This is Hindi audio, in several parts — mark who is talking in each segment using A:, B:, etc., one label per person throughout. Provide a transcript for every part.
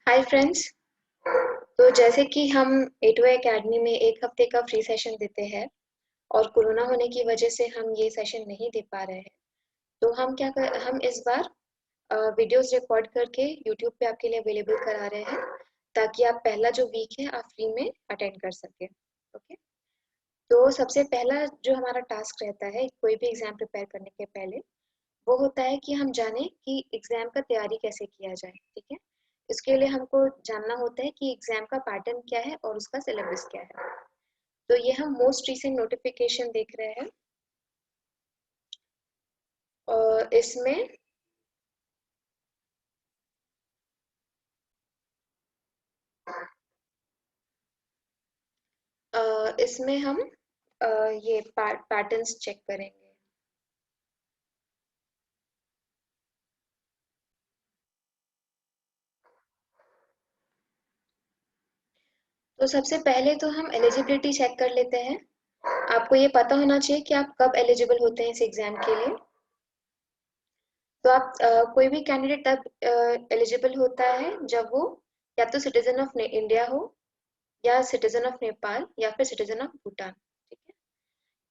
A: Hi friends. तो जैसे कि हम एटवे एकेडमी में एक हफ्ते का फ्री सेशन देते हैं और कोरोना होने की वजह से हम ये सेशन नहीं दे पा रहे हैं। तो हम इस बार वीडियोस रिकॉर्ड करके यूट्यूब पे आपके लिए अवेलेबल करा रहे हैं ताकि आप पहला जो वीक है आप फ्री में अटेंड कर सकें। ओके। तो सबसे पहला जो हमारा टास्क रहता है कोई भी एग्जाम प्रिपेयर करने के पहले वो होता है कि हम जाने कि एग्जाम का तैयारी कैसे किया जाए। ठीक है। इसके लिए हमको जानना होता है कि एग्जाम का पैटर्न क्या है और उसका सिलेबस क्या है। तो ये हम मोस्ट रिसेंट नोटिफिकेशन देख रहे हैं और इसमें हम ये पैटर्न्स चेक करेंगे। तो सबसे पहले तो हम एलिजिबिलिटी चेक कर लेते हैं। आपको ये पता होना चाहिए कि आप कब एलिजिबल होते हैं इस एग्जाम के लिए। तो आप कोई भी कैंडिडेट तब एलिजिबल होता है जब वो या तो सिटीजन ऑफ इंडिया हो या सिटीजन ऑफ नेपाल या फिर सिटीजन ऑफ भूटान। ठीक है।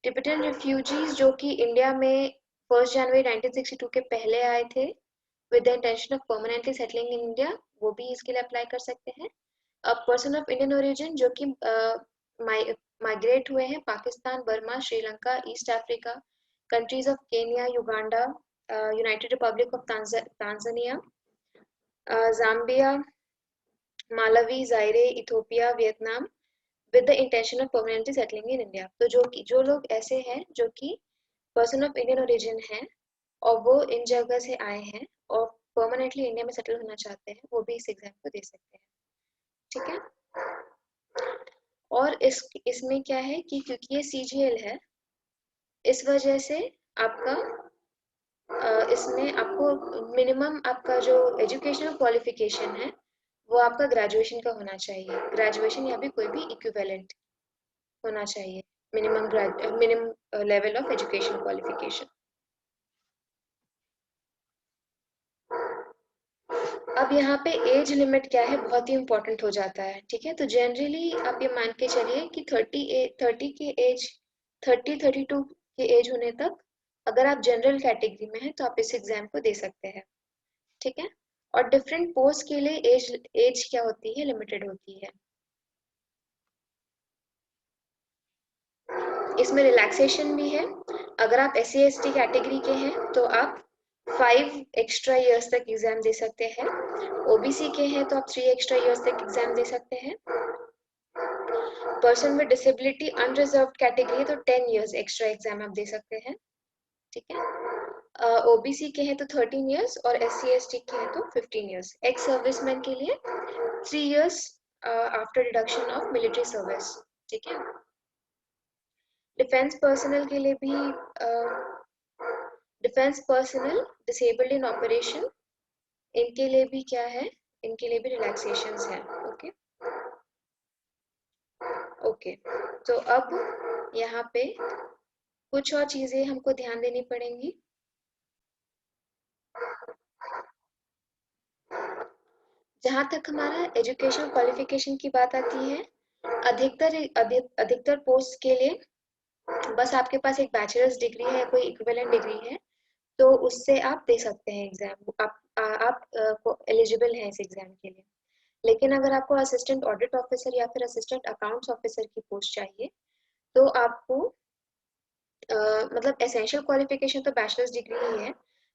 A: टिबेटन रिफ्यूजीज जो कि इंडिया में 1 जनवरी 1962 के पहले आए थे with the intention of permanently settling in India, वो भी इसके लिए अप्लाई कर सकते हैं। पर्सन ऑफ इंडियन ओरिजिन जो कि माइग्रेट हुए हैं Pakistan, Burma, Sri Lanka, east Africa, countries of Kenya, Uganda, United Republic of Tanzania, Zambia, Malawi, जायरे, Ethiopia, Vietnam with the intention of permanently settling in India. तो जो लोग ऐसे हैं जो कि पर्सन ऑफ इंडियन ओरिजिन हैं और वो इन जगह से आए हैं और परमानेंटली इंडिया में सेटल होना चाहते हैं वो भी इस एग्जाम को दे सकते हैं। ठीक है। और इसमें क्या है कि क्योंकि ये सीजीएल है इस वजह से आपका इसमें आपको मिनिमम आपका जो एजुकेशनल क्वालिफिकेशन है वो आपका ग्रेजुएशन का होना चाहिए। ग्रेजुएशन या भी कोई भी इक्विवेलेंट होना चाहिए। Minimum level of education qualification. अब यहाँ पे एज लिमिट क्या है बहुत ही इंपॉर्टेंट हो जाता है। ठीक है। तो जनरली आप ये मान के चलिए कि 32 के एज होने तक अगर आप जनरल कैटेगरी में हैं तो आप इस एग्जाम को दे सकते हैं। ठीक है। और डिफरेंट पोस्ट के लिए एज क्या होती है, लिमिटेड होती है। इसमें रिलैक्सेशन भी है। अगर आप SC/ST कैटेगरी के हैं तो आप 5 एक्स्ट्रा इयर्स तक एग्जाम दे सकते हैं। OBC के हैं तो आप 3 एक्स्ट्रा इयर्स तक एग्जाम दे सकते हैं। Person with disability unreserved category है तो 10 इयर्स एक्स्ट्रा एग्जाम आप दे सकते हैं। ठीक है। OBC के हैं तो 13 इयर्स और SC/ST के हैं तो 15 इयर्स। एक्स सर्विसमैन के लिए 3 years after deduction of military service. ठीक है। डिफेंस पर्सनल के लिए भी डिफेंस पर्सनल डिसेबल्ड इन ऑपरेशन इनके लिए भी क्या है, इनके लिए भी रिलैक्सेशंस हैं। ओके। ओके। तो अब यहाँ पे कुछ और चीजें हमको ध्यान देनी पड़ेंगी। जहाँ तक हमारा एजुकेशन क्वालिफिकेशन की बात आती है, अधिकतर पोस्ट के लिए बस आपके पास एक बैचलर्स डिग्री है, कोई इक्विवेलेंट डिग्री है तो उससे आप दे सकते हैं एग्जाम। आप एलिजिबल हैं इस एग्जाम के लिए। लेकिन अगर आपको असिस्टेंट ऑडिट ऑफिसर या फिर असिस्टेंट अकाउंट्स ऑफिसर की पोस्ट चाहिए तो आपको मतलब एसेंशियल क्वालिफिकेशन तो बैचलर्स डिग्री ही है,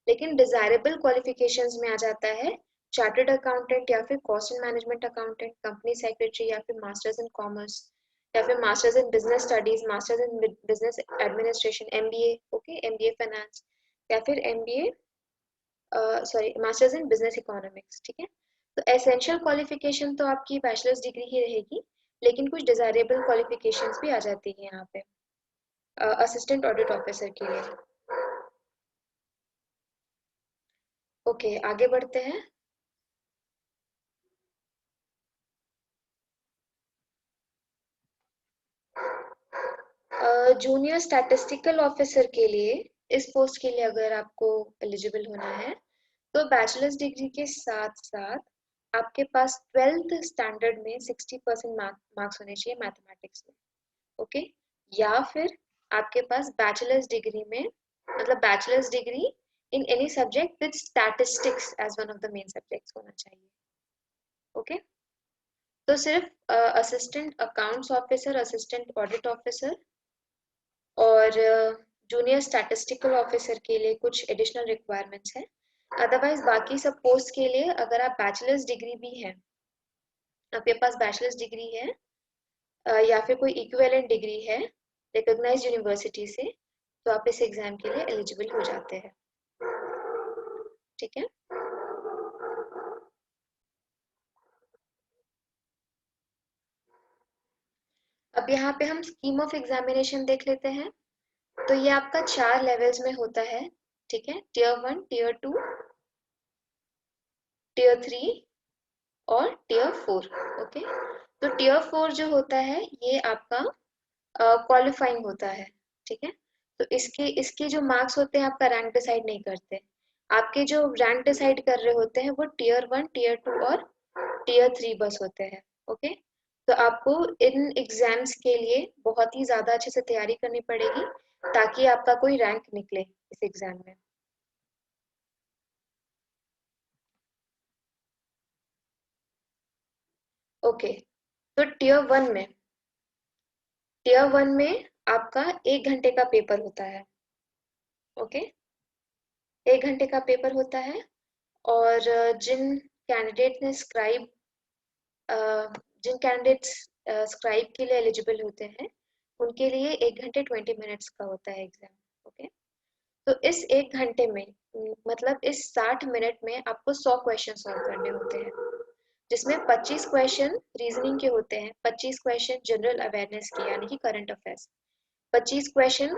A: लेकिन डिजायरेबल क्वालिफिकेशंस में आ जाता है चार्टर्ड अकाउंटेंट या फिर cost and management accountant, company secretary या फिर मास्टर्स इन कॉमर्स या फिर masters in business studies, masters in business administration, MBA। Okay. MBA finance या फिर MBA masters in business economics. ठीक है। तो एसेंशियल क्वालिफिकेशन तो आपकी बैचलर्स डिग्री ही रहेगी, लेकिन कुछ डिजायरेबल क्वालिफिकेशंस भी आ जाती है यहाँ पे असिस्टेंट ऑडिट ऑफिसर के लिए। ओके। आगे बढ़ते हैं। जूनियर स्टैटिस्टिकल ऑफिसर के लिए इस पोस्ट के लिए अगर आपको एलिजिबल होना है तो बैचलर्स डिग्री के साथ साथ आपके पास 12th स्टैंडर्ड में 60% मार्क्स होने चाहिए मैथमेटिक्स में, ओके। या फिर आपके पास बैचलर्स डिग्री में, मतलब bachelors degree in any subject with statistics as one of the main subjects होना चाहिए, ओके। तो सिर्फ assistant accounts officer, assistant audit officer और जूनियर स्टैटिस्टिकल ऑफिसर के लिए कुछ एडिशनल रिक्वायरमेंट्स हैं। अदरवाइज बाकी सब पोस्ट के लिए अगर आप बैचलर्स डिग्री भी है, आपके पास बैचलर्स डिग्री है या फिर कोई इक्विवेलेंट डिग्री है रिकॉग्नाइज्ड यूनिवर्सिटी से, तो आप इस एग्जाम के लिए एलिजिबल हो जाते हैं, ठीक है। अब यहाँ पे हम स्कीम ऑफ एग्जामिनेशन देख लेते हैं। तो ये आपका 4 लेवल्स में होता है, ठीक है। टियर 1, टियर 2, टियर 3 और टियर 4, ओके। तो टियर 4 जो होता है ये आपका क्वालिफाइंग होता है, ठीक है। तो इसके जो मार्क्स होते हैं आपका रैंक डिसाइड नहीं करते। आपके जो रैंक डिसाइड कर रहे होते हैं वो टियर 1, टियर 2 और टियर 3 बस होते हैं, ओके। तो आपको इन एग्जाम्स के लिए बहुत ही ज्यादा अच्छे से तैयारी करनी पड़ेगी ताकि आपका कोई रैंक निकले इस एग्जाम में। ओके, तो टियर 1 में आपका 1 घंटे का पेपर होता है, ओके। 1 घंटे का पेपर होता है और कैंडिडेट ने स्क्राइब जिन कैंडिडेट्स स्क्राइब के लिए एलिजिबल होते हैं उनके लिए 1 घंटे 20 मिनट्स का होता है एग्जाम, ओके। तो इस 1 घंटे में मतलब इस 60 मिनट में आपको 100 क्वेश्चन सॉल्व करने होते हैं, जिसमें 25 क्वेश्चन रीजनिंग के होते हैं, 25 क्वेश्चन जनरल अवेयरनेस के यानी कि current affairs, 25 question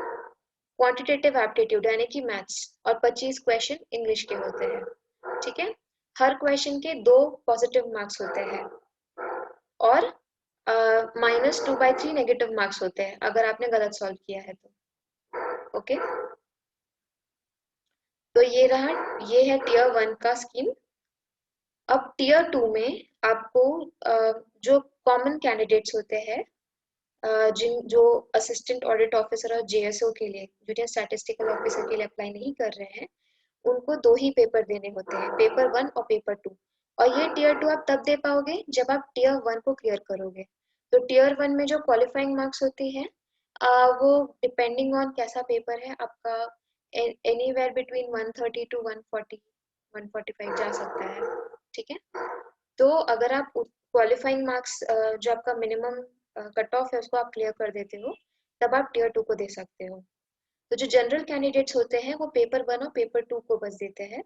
A: quantitative aptitude यानी कि मैथ्स और 25 क्वेश्चन इंग्लिश के होते हैं, ठीक है। हर क्वेश्चन के 2 पॉजिटिव मार्क्स होते हैं और -2/3 नेगेटिव मार्क्स होते हैं अगर आपने गलत सॉल्व किया है तो, ओके। तो ये है टियर 1 का स्कीम। अब टियर 2 में आपको जो कॉमन कैंडिडेट्स होते हैं जो असिस्टेंट ऑडिट ऑफिसर और जेएसओ के लिए, जूनियर स्टैटिस्टिकल ऑफिसर के लिए अप्लाई नहीं कर रहे हैं, उनको 2 ही पेपर देने होते हैं, पेपर 1 और पेपर 2। और ये टियर 2 आप तब दे पाओगे जब आप टियर 1 को क्लियर करोगे। तो टियर 1 में जो क्वालिफाइंग मार्क्स होती हैं वो डिपेंडिंग ऑन कैसा पेपर है आपका, एनीवेयर बिटवीन 130 टू 140 145 जा सकता है, ठीक है। तो अगर आप क्वालिफाइंग मार्क्स जो आपका मिनिमम कट ऑफ है उसको आप क्लियर कर देते हो, तब आप टियर 2 को दे सकते हो। तो जो जनरल कैंडिडेट्स होते हैं वो पेपर 1 और पेपर 2 को बस देते हैं।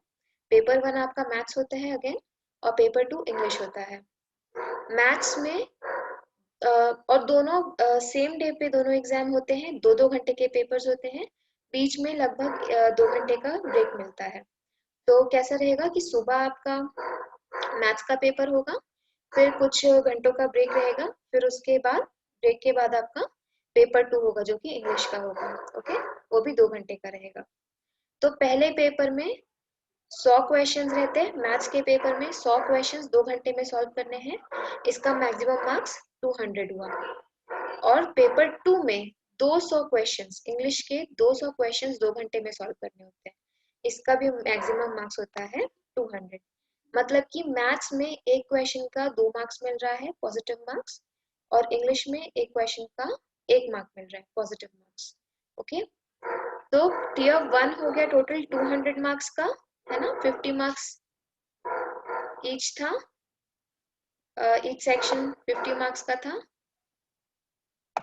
A: पेपर 1 आपका मैथ्स होता है अगेन, और पेपर 2 इंग्लिश होता है। मैथ्स में और दोनों सेम डे पे दोनों एग्जाम होते हैं, 2-2 घंटे के पेपर्स होते हैं, बीच में लगभग 2 घंटे का ब्रेक मिलता है। तो कैसा रहेगा कि सुबह आपका मैथ्स का पेपर होगा, फिर कुछ घंटों का ब्रेक रहेगा, फिर उसके बाद ब्रेक के बाद आपका पेपर 2 होगा जो कि इंग्लिश का होगा, ओके। वो भी 2 घंटे का रहेगा। तो पहले पेपर में 100 क्वेश्चंस रहते हैं, मैथ्स के पेपर में 100 क्वेश्चंस 2 घंटे में सॉल्व करने हैं, इसका मैक्सिमम मार्क्स 200 हुआ। और पेपर 2 में 200 क्वेश्चंस, इंग्लिश के 200 क्वेश्चंस 2 घंटे में सॉल्व करने होते हैं, इसका भी मैक्सिमम मार्क्स होता है 200। मतलब कि मैथ्स में एक क्वेश्चन का 2 मार्क्स मिल रहा है पॉजिटिव मार्क्स, और इंग्लिश में एक क्वेश्चन का 1 मार्क मिल रहा है पॉजिटिव मार्क्स, ओके। तो टियर 1 हो गया टोटल 200 मार्क्स का, है ना, 50 मार्क्स ईच था, ईच सेक्शन 50 मार्क्स का था।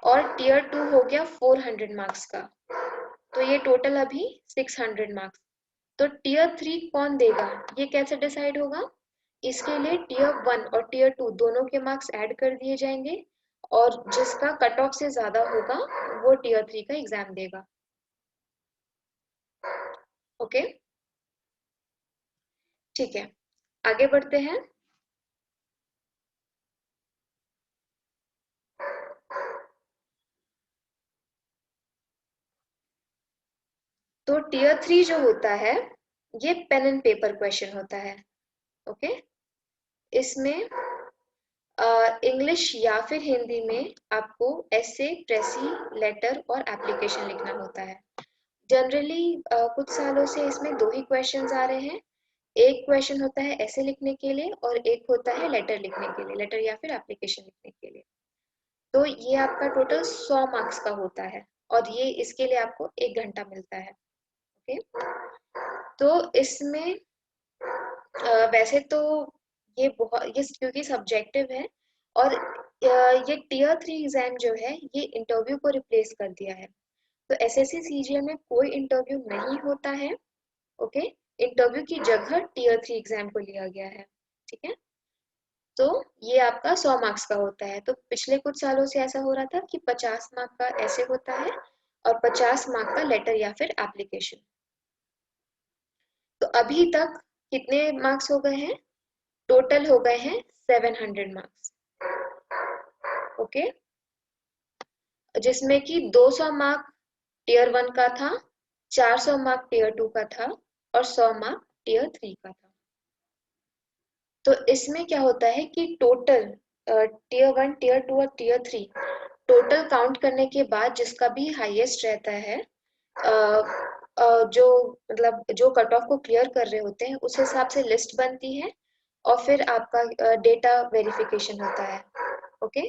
A: और टियर 2 हो गया 400 मार्क्स का, तो ये टोटल अभी 600 मार्क्स। तो टियर 3 कौन देगा, ये कैसे डिसाइड होगा? इसके लिए टियर 1 और टियर 2 दोनों के मार्क्स ऐड कर दिए जाएंगे, और जिसका कट ऑफ से ज्यादा होगा वो टियर 3 का एग्जाम देगा, ओके। ठीक है, आगे बढ़ते हैं। तो टियर 3 जो होता है ये पेन एंड पेपर क्वेश्चन होता है। ओके, इसमें इंग्लिश या फिर हिंदी में आपको ऐसे, प्रेसी, लेटर और एप्लीकेशन लिखना होता है। जनरली कुछ सालों से इसमें दो ही क्वेश्चंस आ रहे हैं। एक क्वेश्चन होता है ऐसे लिखने के लिए और एक होता है लेटर लिखने के लिए, लेटर या फिर एप्लीकेशन लिखने के लिए। तो ये आपका टोटल 100 मार्क्स का होता है और ये इसके लिए आपको 1 घंटा मिलता है। ओके, तो इसमें वैसे तो ये क्योंकि सब्जेक्टिव है और ये टियर 3 एग्जाम जो है ये इंटरव्यू को रिप्लेस कर दिया है। तो एसएससी सीजीएल में कोई इंटरव्यू नहीं होता है। ओके, इंटरव्यू की जगह टियर 3 एग्जाम को लिया गया है। ठीक है, तो ये आपका 100 मार्क्स का होता है। तो पिछले कुछ सालों से ऐसा हो रहा था कि 50 मार्क का ऐसे होता है और 50 मार्क का लेटर या फिर एप्लीकेशन। तो अभी तक कितने मार्क्स हो गए हैं? टोटल हो गए हैं 700 मार्क्स। ओके, जिसमें कि 200 मार्क टियर 1 का था, 400 मार्क टियर 2 का था और 100 मार्क टियर 3 का था। तो इसमें क्या होता है कि टोटल टियर 1, टियर 2 और टियर 3 टोटल काउंट करने के बाद जिसका भी हाईएस्ट रहता है, जो मतलब जो कट ऑफ को क्लियर कर रहे होते हैं उस हिसाब से लिस्ट बनती है और फिर आपका डेटा वेरिफिकेशन होता है। ओके,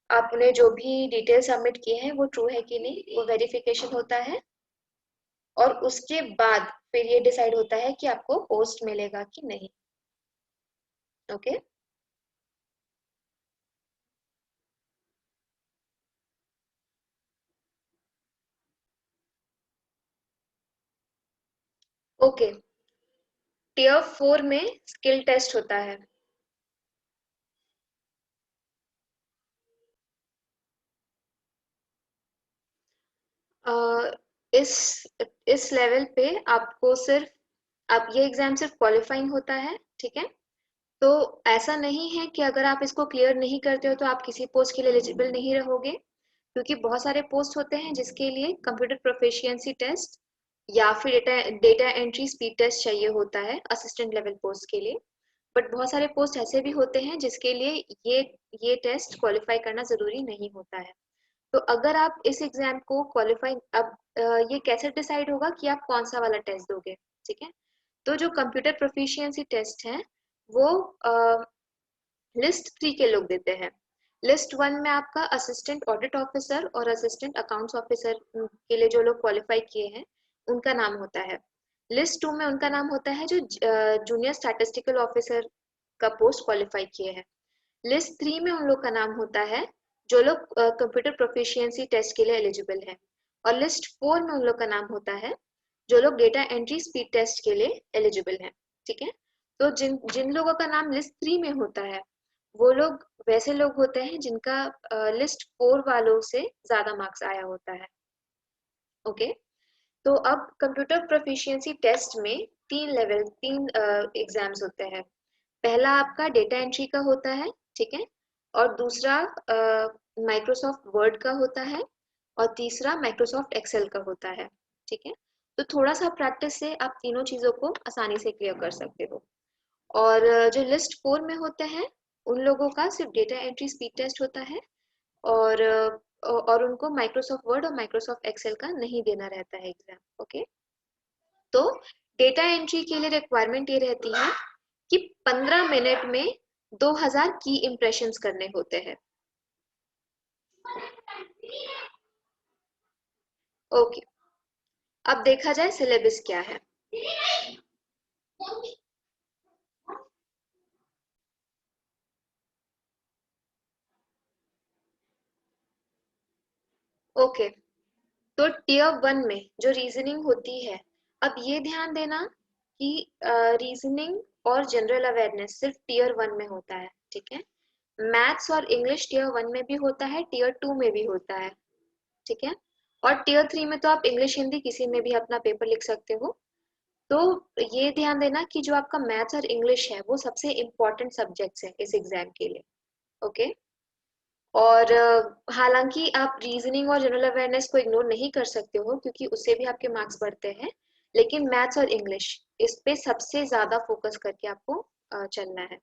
A: आपने जो भी डिटेल सबमिट किए हैं वो ट्रू है कि नहीं वो वेरिफिकेशन होता है और उसके बाद फिर ये डिसाइड होता है कि आपको पोस्ट मिलेगा कि नहीं। ओके, ओके, टियर 4 में स्किल टेस्ट होता है। अ, इस इस लेवल पे आपको सिर्फ आप ये एग्जाम सिर्फ क्वालिफाइंग होता है। ठीक है, तो ऐसा नहीं है कि अगर आप इसको क्लियर नहीं करते हो तो आप किसी पोस्ट के लिए एलिजिबल नहीं रहोगे, क्योंकि बहुत सारे पोस्ट होते हैं जिसके लिए कंप्यूटर प्रोफिशिएंसी टेस्ट या फिर डेटा एंट्री स्पीड टेस्ट चाहिए होता है असिस्टेंट लेवल पोस्ट के लिए। बट बहुत सारे पोस्ट ऐसे भी होते हैं जिसके लिए ये टेस्ट क्वालिफाई करना जरूरी नहीं होता है। तो अगर आप इस एग्जाम को क्वालिफाई अब ये कैसे डिसाइड होगा कि आप कौन सा वाला टेस्ट दोगे? ठीक है, तो जो कंप्यूटर प्रोफिशिएंसी टेस्ट है वो लिस्ट 3 के लोग देते हैं। लिस्ट 1 में आपका असिस्टेंट ऑडिट ऑफिसर और असिस्टेंट अकाउंट्स ऑफिसर के लिए जो लोग क्वालिफाई किए हैं उनका नाम होता है। लिस्ट 2 में उनका नाम होता है जो जूनियर स्टैटिस्टिकल ऑफिसर का पोस्ट क्वालिफाई किए हैं। लिस्ट 3 में उन लोग का नाम होता है जो लोग कंप्यूटर प्रोफिशिएंसी टेस्ट के लिए एलिजिबल है। और लिस्ट 4 में उन लोग का नाम होता है जो लोग डेटा एंट्री स्पीड टेस्ट के लिए एलिजिबल हैं। ठीक है, तो जिन जिन लोगों का नाम लिस्ट 3 में होता है वो लोग वैसे लोग होते हैं जिनका लिस्ट 4 वालों से ज्यादा मार्क्स आया होता है। ओके, तो अब कंप्यूटर प्रोफिशिएंसी टेस्ट में 3 एग्जाम्स होते हैं। पहला आपका डेटा एंट्री का होता है। ठीक है, और दूसरा माइक्रोसॉफ्ट वर्ड का होता है और तीसरा माइक्रोसॉफ्ट एक्सेल का होता है। ठीक है, तो थोड़ा सा प्रैक्टिस से आप तीनों चीजों को आसानी से क्लियर कर सकते हो। और जो लिस्ट 4 में होते हैं उन लोगों का सिर्फ डेटा एंट्री स्पीड टेस्ट होता है और उनको माइक्रोसॉफ्ट वर्ड और माइक्रोसॉफ्ट एक्सेल का नहीं देना रहता है एग्जाम। ओके, तो डेटा एंट्री के लिए रिक्वायरमेंट ये रहती है कि 15 मिनट में 2000 की इम्प्रेशंस करने होते हैं। ओके, अब देखा जाए सिलेबस क्या है। ओके, तो टियर 1 में जो रीजनिंग होती है, अब ये ध्यान देना कि रीजनिंग और जनरल अवेयरनेस सिर्फ टियर 1 में होता है। ठीक है, मैथ्स और इंग्लिश टियर 1 में भी होता है, टियर 2 में भी होता है। ठीक है, और टियर 3 में तो आप इंग्लिश हिंदी किसी में भी अपना पेपर लिख सकते हो। तो ये ध्यान देना कि जो आपका मैथ्स और इंग्लिश है वो सबसे इम्पोर्टेंट सब्जेक्ट्स है इस एग्जाम के लिए। ओके, और हालांकि आप रीजनिंग और जनरल अवेयरनेस को इग्नोर नहीं कर सकते हो क्योंकि उससे भी आपके मार्क्स बढ़ते हैं, लेकिन मैथ्स और इंग्लिश इस पे सबसे ज्यादा फोकस करके आपको चलना है।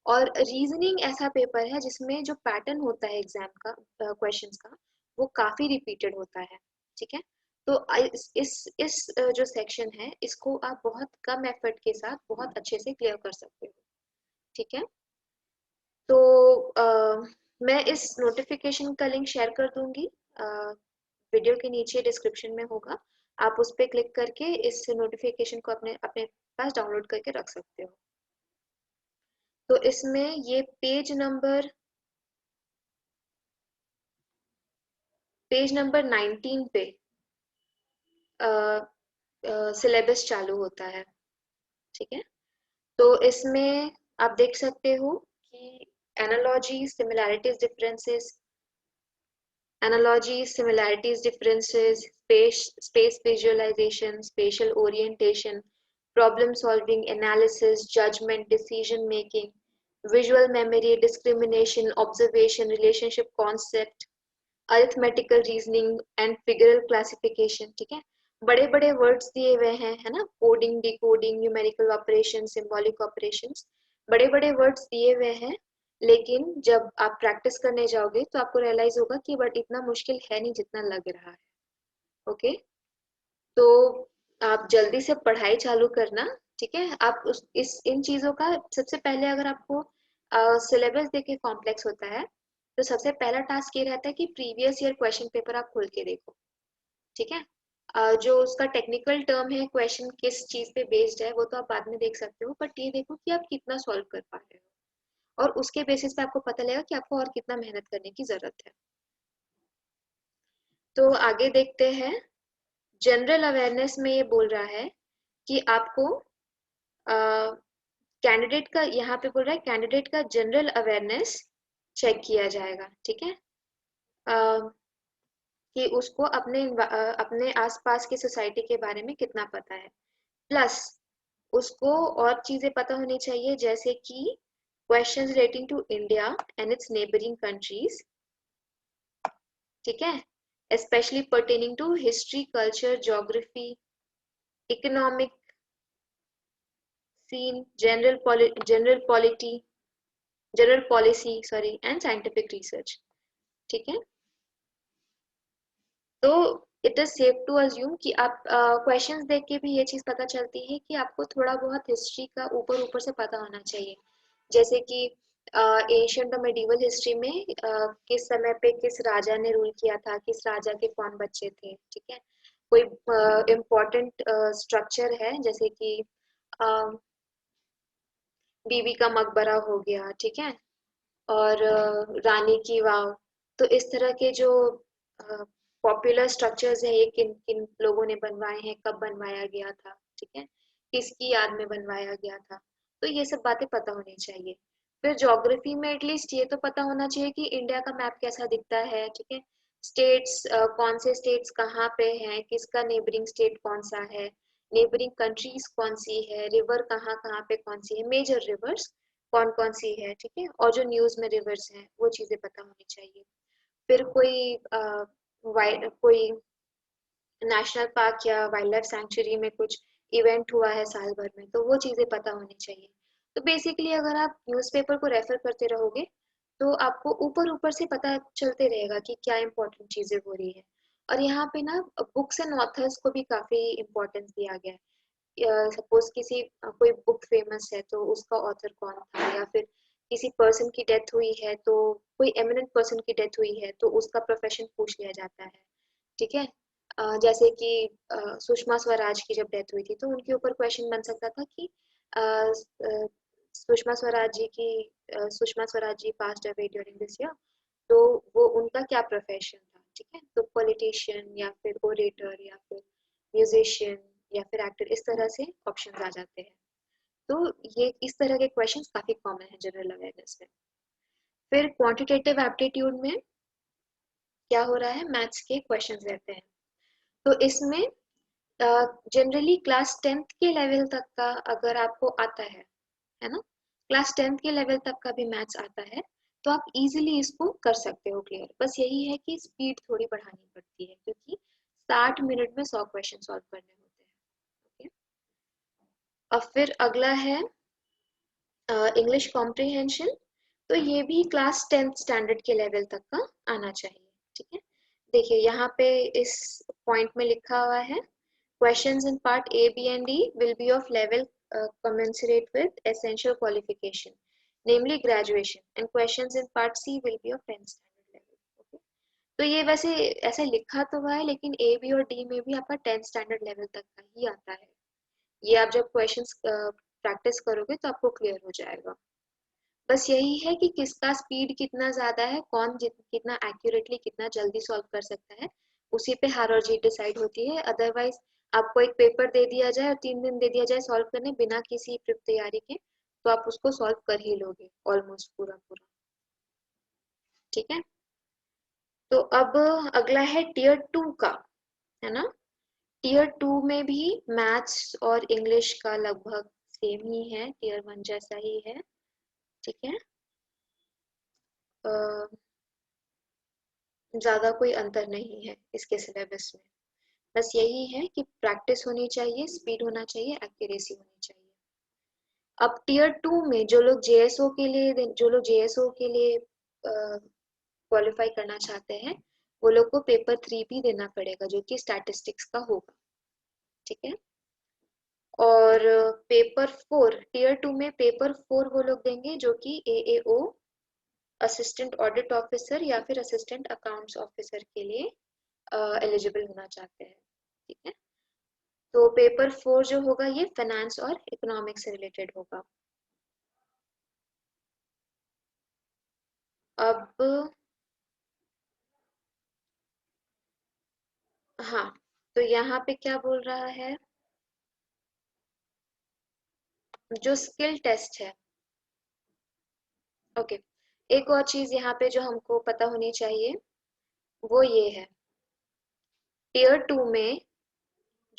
A: और रीजनिंग ऐसा पेपर है जिसमें जो पैटर्न होता है एग्जाम का क्वेश्चंस का वो काफी रिपीटेड होता है। ठीक है, तो जो सेक्शन है इसको आप बहुत कम एफर्ट के साथ बहुत अच्छे से क्लियर कर सकते हो। ठीक है, तो मैं इस नोटिफिकेशन का लिंक शेयर कर दूंगी, वीडियो के नीचे डिस्क्रिप्शन में होगा। आप उस पर क्लिक करके इस नोटिफिकेशन को अपने अपने पास डाउनलोड करके रख सकते हो। तो इसमें ये पेज नंबर 19 पे सिलेबस चालू होता है। ठीक है, तो इसमें आप देख सकते हो कि analogy, similarities, differences, analogies, similarities, differences, space visualization, spatial orientation, problem solving, analysis, judgment, decision making, visual memory, discrimination, observation, relationship concept, arithmetical reasoning and figural classification. ठीक है, बड़े बड़े वर्ड्स दिए हुए हैं, है ना, coding, decoding, numerical operation, symbolic operations, बड़े बड़े वर्ड्स दिए हुए हैं। लेकिन जब आप प्रैक्टिस करने जाओगे तो आपको रियलाइज होगा कि बट इतना मुश्किल है नहीं जितना लग रहा है। ओके, तो आप जल्दी से पढ़ाई चालू करना। ठीक है, आप इन चीजों का सबसे पहले, अगर आपको सिलेबस देखे कॉम्प्लेक्स होता है तो सबसे पहला टास्क ये रहता है कि प्रीवियस ईयर क्वेश्चन पेपर आप खोल के देखो। ठीक है, जो उसका टेक्निकल टर्म है क्वेश्चन किस चीज पे बेस्ड है वो तो आप बाद में देख सकते हो, बट ये देखो कि आप कितना सॉल्व कर पा रहे हो, और उसके बेसिस पे आपको पता लगेगा कि आपको और कितना मेहनत करने की जरूरत है। तो आगे देखते हैं। जनरल अवेयरनेस में ये बोल रहा है कि आपको कैंडिडेट का, यहाँ पे बोल रहा है कैंडिडेट का जनरल अवेयरनेस चेक किया जाएगा। ठीक है, कि उसको अपने आसपास की सोसाइटी के बारे में कितना पता है, प्लस उसको और चीजें पता होनी चाहिए जैसे कि questions relating to India and its neighbouring countries. ठीक है, specially pertaining to history, culture, geography, economic scene, general policy sorry and scientific research. ठीक है, तो it is safe to assume कि आप क्वेश्चंस देख के भी ये चीज पता चलती है कि आपको थोड़ा बहुत हिस्ट्री का ऊपर ऊपर से पता होना चाहिए। जैसे कि एशियंट और मेडिवल हिस्ट्री में किस समय पे किस राजा ने रूल किया था, किस राजा के कौन बच्चे थे। ठीक है, कोई इम्पोर्टेंट स्ट्रक्चर है जैसे कि बीबी का मकबरा हो गया। ठीक है, और रानी की वाव। तो इस तरह के जो पॉपुलर स्ट्रक्चर्स हैं ये किन किन लोगों ने बनवाए हैं, कब बनवाया गया था, ठीक है, किसकी याद में बनवाया गया था, तो ये सब बातें पता होनी चाहिए। फिर ज्योग्राफी में एटलीस्ट ये तो पता होना चाहिए कि इंडिया का मैप कैसा दिखता है। ठीक है, स्टेट्स, कौन से स्टेट्स कहाँ पे हैं, किसका नेबरिंग स्टेट कौन सा है, नेबरिंग कंट्रीज कौन सी है, रिवर कहाँ कहाँ पे कौन सी है, मेजर रिवर्स कौन कौन सी है। ठीक है, और जो न्यूज में रिवर्स हैं वो चीजें पता होनी चाहिए। फिर कोई नेशनल पार्क या वाइल्ड लाइफ सैंक्चुरी में कुछ इवेंट हुआ है साल भर में तो वो चीजें पता होनी चाहिए। तो बेसिकली अगर आप न्यूज़पेपर को रेफर करते रहोगे तो आपको ऊपर ऊपर से पता चलते रहेगा कि क्या इम्पोर्टेंट चीजें हो रही है। और यहाँ पे ना बुक्स एंड ऑथर्स को भी काफी इम्पोर्टेंस दिया गया है। सपोज कोई बुक फेमस है तो उसका ऑथर कौन था, या फिर किसी पर्सन की डेथ हुई है तो कोई एमिनेंट पर्सन की डेथ हुई है तो उसका प्रोफेशन पूछ लिया जाता है। ठीक है, जैसे कि सुषमा स्वराज की जब डेथ हुई थी तो उनके ऊपर क्वेश्चन बन सकता था कि अ, अ, सुषमा स्वराज जी की Sushma Swaraj ji passed away during this year, तो वो उनका क्या प्रोफेशन था। ठीक है, तो पॉलिटिशियन या फिर ओरेटर या फिर म्यूजिशियन या फिर एक्टर, इस तरह से ऑप्शंस आ जाते हैं। तो ये इस तरह के क्वेश्चंस काफी कॉमन है जनरल अवेयरनेस में। फिर क्वांटिटेटिव एप्टीट्यूड में क्या हो रहा है, मैथ्स के क्वेश्चंस रहते हैं। तो इसमें जनरली क्लास 10th के लेवल तक का अगर आपको आता है ना, क्लास 10th के लेवल तक का भी मैथ्स आता है तो आप इजीली इसको कर सकते हो क्लियर। बस यही है कि स्पीड थोड़ी बढ़ानी पड़ती है क्योंकि 60 मिनट में 100 क्वेश्चन सॉल्व करने होते हैं। अब फिर अगला है इंग्लिश कॉम्प्रिहेंशन। तो ये भी क्लास 10th स्टैंडर्ड के लेवल तक का आना चाहिए। ठीक है, देखिए यहाँ पे इस पॉइंट में लिखा हुआ है, questions in part A, B and D will be of level commensurate with essential qualification, namely graduation, and questions in part C will be of 10th standard level. Okay? तो ये वैसे ऐसा लिखा तो हुआ है, लेकिन A, B और D में भी आपका 10th स्टैंडर्ड लेवल तक का ही आता है। ये आप जब क्वेश्चंस प्रैक्टिस करोगे तो आपको क्लियर हो जाएगा। बस यही है कि किसका स्पीड कितना ज्यादा है, कौन कितना एक्यूरेटली कितना जल्दी सॉल्व कर सकता है, उसी पे हार और जीत डिसाइड होती है। अदरवाइज आपको एक पेपर दे दिया जाए और 3 दिन दे दिया जाए सॉल्व करने बिना किसी प्रिप तैयारी के, तो आप उसको सॉल्व कर ही लोगे ऑलमोस्ट पूरा पूरा। ठीक है, तो अब अगला है टीयर 2 का, है ना। टीयर 2 में भी मैथ्स और इंग्लिश का लगभग सेम ही है, टीयर 1 जैसा ही है। ठीक है, ज्यादा कोई अंतर नहीं है इसके सिलेबस में। बस यही है कि प्रैक्टिस होनी चाहिए, स्पीड होना चाहिए, एक्यूरेसी होनी चाहिए। अब टीयर 2 में जो लोग जेएसओ के लिए क्वालिफाई करना चाहते हैं, वो लोग को पेपर 3 भी देना पड़ेगा, जो कि स्टैटिस्टिक्स का होगा। ठीक है, और पेपर 4, टीयर 2 में पेपर 4 वो लोग देंगे जो कि एएओ, असिस्टेंट ऑडिट ऑफिसर या फिर असिस्टेंट अकाउंट्स ऑफिसर के लिए एलिजिबल होना चाहते हैं। ठीक है, तो पेपर 4 जो होगा ये फाइनेंस और इकोनॉमिक्स से रिलेटेड होगा। अब हाँ, तो यहाँ पे क्या बोल रहा है, जो स्किल टेस्ट है। ओके, एक और चीज यहाँ पे जो हमको पता होनी चाहिए वो ये है, टीयर 2 में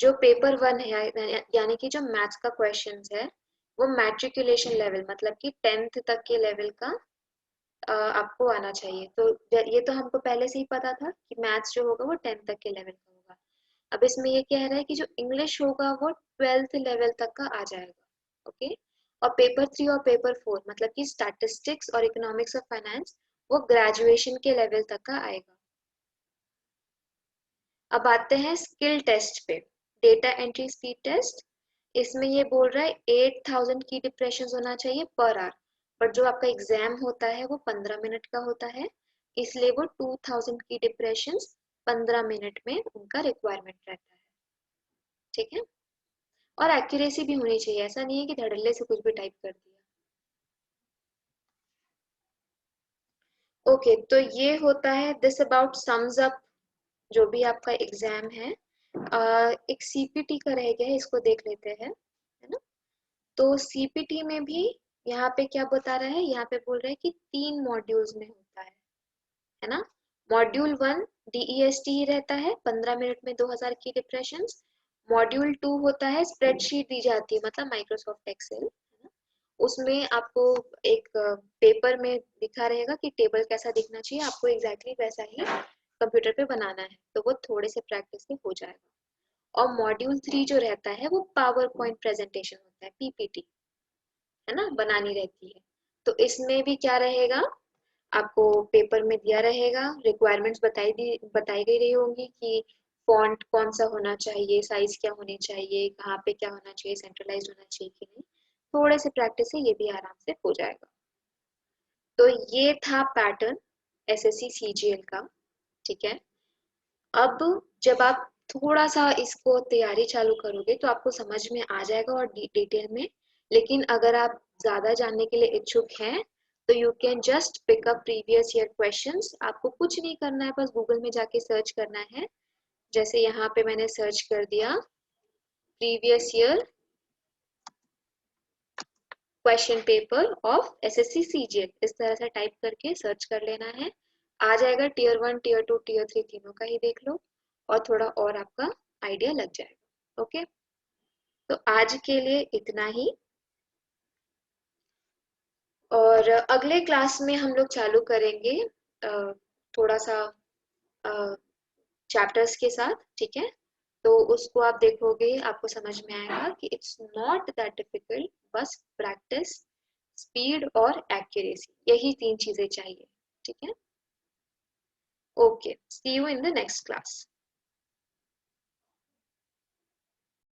A: जो पेपर 1 है, यानी कि जो मैथ्स का क्वेश्चंस है, वो मैट्रिकुलेशन लेवल मतलब कि 10th तक के लेवल का आपको आना चाहिए। तो ये तो हमको पहले से ही पता था कि मैथ्स जो होगा वो 10th तक के लेवल का होगा। अब इसमें ये कह रहा है कि जो इंग्लिश होगा वो 12th लेवल तक का आ जाएगा। ओके, और पेपर 3 और पेपर 4 मतलब कि स्टैटिस्टिक्स और इकोनॉमिक्स और फाइनेंस वो ग्रेजुएशन के लेवल तक का आएगा। अब आते हैं स्किल टेस्ट पे, डेटा एंट्री स्पीड टेस्ट। इसमें ये बोल रहा है 8000 की डिप्रेशन होना चाहिए पर आवर, पर जो आपका एग्जाम होता है वो 15 मिनट का होता है, इसलिए वो 2000 की डिप्रेशन 15 मिनट में उनका रिक्वायरमेंट रहता है। ठीक है, और एक्यूरेसी भी होनी चाहिए, ऐसा नहीं है कि धड़ल्ले से कुछ भी टाइप कर दिया। ओके, तो ये होता है दिस अबाउट सम्स अप जो भी आपका एग्जाम है। एक सीपीटी का रह गया है, इसको देख लेते हैं, है ना। तो सीपीटी में भी यहाँ पे क्या बता रहा है, यहाँ पे बोल रहा है कि 3 मॉड्यूल्स में होता है ना। मॉड्यूल 1 डीईएसटी ही रहता है, 15 मिनट में 2000 की डिप्रेशन। मॉड्यूल 2 होता है स्प्रेडशीट दी जाती है, मतलब माइक्रोसॉफ्ट एक्सेल, उसमें आपको एक पेपर में दिखा रहेगा कि टेबल कैसा दिखना चाहिए, आपको एग्जैक्टली वैसा ही कंप्यूटर पे बनाना है, तो वो थोड़े से प्रैक्टिस से हो जाएगा। और मॉड्यूल 3 जो रहता है वो पावर पॉइंट प्रेजेंटेशन होता है, पीपीटी, है ना, बनानी रहती है। तो इसमें भी क्या रहेगा, आपको पेपर में दिया रहेगा, रिक्वायरमेंट्स बताई गई रही होंगी कि फॉन्ट कौन सा होना चाहिए, साइज क्या होनी चाहिए, कहाँ पे क्या होना चाहिए, सेंट्रलाइज होना चाहिए कि नहीं। थोड़े से प्रैक्टिस से ये भी आराम से हो जाएगा। तो ये था पैटर्न एसएससी सीजीएल का। ठीक है, अब जब आप थोड़ा सा इसको तैयारी चालू करोगे तो आपको समझ में आ जाएगा और डिटेल में। लेकिन अगर आप ज्यादा जानने के लिए इच्छुक हैं तो you can just pick up previous year questions. आपको कुछ नहीं करना है, बस गूगल में जाके सर्च करना है। जैसे यहाँ पे मैंने सर्च कर दिया previous year question paper of SSC CGL, इस तरह से टाइप करके सर्च कर लेना है, आ जाएगा। टीयर 1 टीयर 2 टीयर 3 तीनों का ही देख लो और थोड़ा और आपका आइडिया लग जाएगा। ओके, तो आज के लिए इतना ही, और अगले क्लास में हम लोग चालू करेंगे थोड़ा सा चैप्टर्स के साथ। ठीक है, तो उसको आप देखोगे, आपको समझ में आएगा कि इट्स नॉट दैट डिफिकल्ट, बस प्रैक्टिस, स्पीड और एक्यूरेसी, यही 3 चीजें चाहिए। ठीक है, okay, see you in the next class.